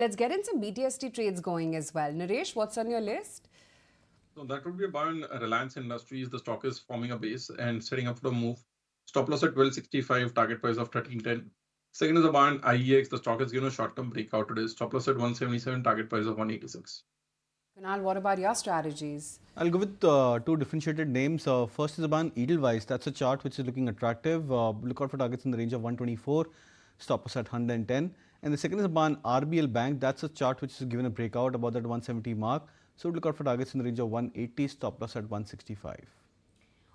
Let's get in some BTST trades going as well. Naresh, what's on your list? So that would be a buy on Reliance Industries. The stock is forming a base and setting up for a move. Stop loss at 1265, target price of 1310. Second is a buy on IEX. The stock has given a short-term breakout today. Stop loss at 177, target price of 186. Kunal, what about your strategies? I'll go with two differentiated names. First is about Edelweiss. That's a chart which is looking attractive. Look out for targets in the range of 124, stop us at 110. And the second is about RBL Bank. That's a chart which is given a breakout about that 170 mark. So look out for targets in the range of 180, stop loss at 165.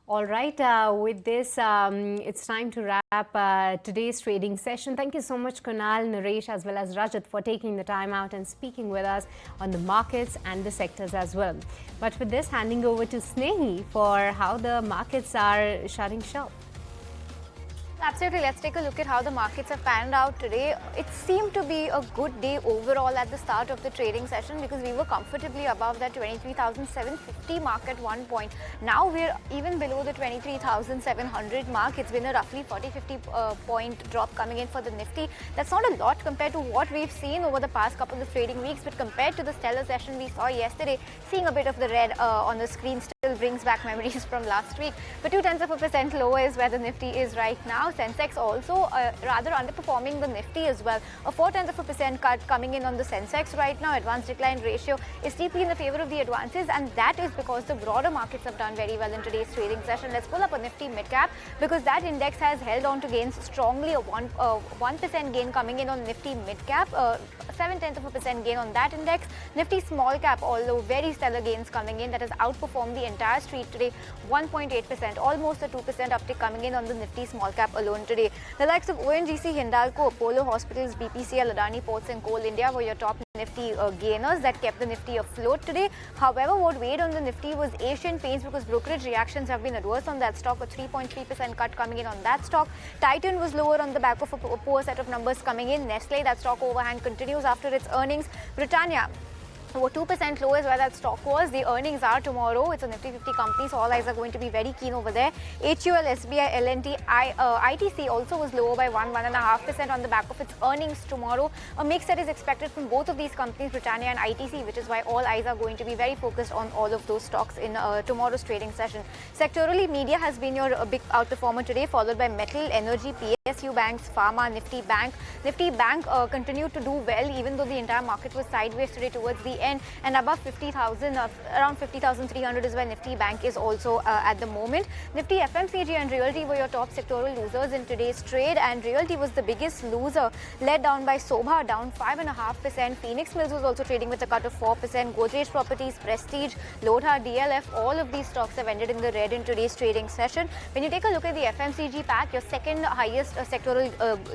All right, with this, it's time to wrap today's trading session. Thank you so much, Kunal, Naresh, as well as Rajat, for taking the time out and speaking with us on the markets and the sectors as well. But with this, handing over to Snehi for how the markets are shutting shop. Absolutely. Let's take a look at how the markets have panned out today. It seemed to be a good day overall at the start of the trading session because we were comfortably above that 23,750 mark at one point. Now we're even below the 23,700 mark. It's been a roughly 40-50 point drop coming in for the Nifty. That's not a lot compared to what we've seen over the past couple of trading weeks, but compared to the stellar session we saw yesterday, seeing a bit of the red on the screen still brings back memories from last week. But 0.2% lower is where the Nifty is right now. Sensex also rather underperforming the Nifty as well. A 0.4% cut coming in on the Sensex right now. Advance decline ratio is steeply in the favor of the advances, and that is because the broader markets have done very well in today's trading session. Let's pull up a Nifty mid-cap because that index has held on to gains strongly. A 1% gain coming in on Nifty mid-cap, 0.7% gain on that index. Nifty small cap, although very stellar gains coming in, that has outperformed the entire street today. 1.8%, almost a 2% uptick coming in on the Nifty small cap alone today. The likes of ONGC, Hindalco, Apollo Hospitals, BPCL, Adani Ports and Coal India were your top Nifty gainers that kept the Nifty afloat today. However, what weighed on the Nifty was Asian Paints because brokerage reactions have been adverse on that stock. A 3.3% cut coming in on that stock. Titan was lower on the back of a poor set of numbers coming in. Nestle, that stock overhang continues after its earnings. Britannia, 2% low is where that stock was. The earnings are tomorrow. It's a Nifty 50 company, so all eyes are going to be very keen over there. HUL, SBI, L&T, ITC also was lower by 1.5% on the back of its earnings tomorrow. A mix that is expected from both of these companies, Britannia and ITC, which is why all eyes are going to be very focused on all of those stocks in tomorrow's trading session. Sectorally, media has been your big outperformer today, followed by metal, energy, PSU banks, pharma, Nifty Bank. Nifty Bank continued to do well even though the entire market was sideways today towards the end, and above 50,000, around 50,300 is where Nifty Bank is also at the moment. Nifty FMCG and Realty were your top sectoral losers in today's trade, and Realty was the biggest loser, led down by Sobha, down 5.5%. Phoenix Mills was also trading with a cut of 4%. Godrej Properties, Prestige, Lodha, DLF, all of these stocks have ended in the red in today's trading session. When you take a look at the FMCG pack, your second highest sectoral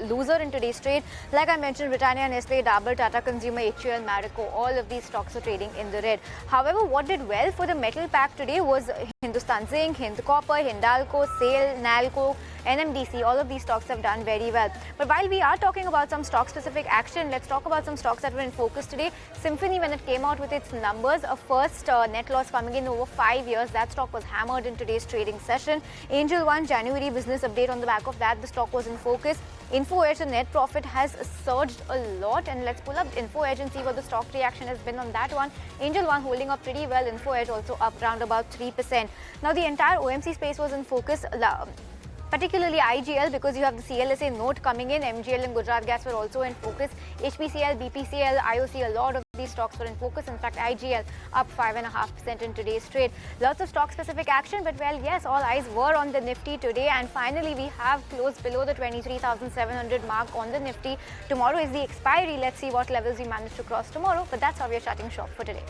loser in today's trade, like I mentioned, Britannia, Nestle, Dabur, Tata Consumer, HUL, Marico, all of these stocks are trading in the red. However, what did well for the metal pack today was Hindustan Zinc, Hind Copper, Hindalco, SAIL, Nalco, NMDC, all of these stocks have done very well. But while we are talking about some stock-specific action, let's talk about some stocks that were in focus today. Symphony, when it came out with its numbers, a first net loss coming in over 5 years, that stock was hammered in today's trading session. Angel One, January business update on the back of that, the stock was in focus. Info Edge, the net profit has surged a lot, and let's pull up Info Edge and see what the stock reaction has been on that one. Angel One holding up pretty well, Info Edge also up around about 3%. Now the entire OMC space was in focus, particularly IGL, because you have the CLSA note coming in. MGL and Gujarat Gas were also in focus. HPCL, BPCL, IOC, a lot of these stocks were in focus. In fact, IGL up 5.5% in today's trade. Lots of stock-specific action, but well, yes, all eyes were on the Nifty today. And finally, we have closed below the 23,700 mark on the Nifty. Tomorrow is the expiry. Let's see what levels we manage to cross tomorrow. But that's how we are shutting shop for today.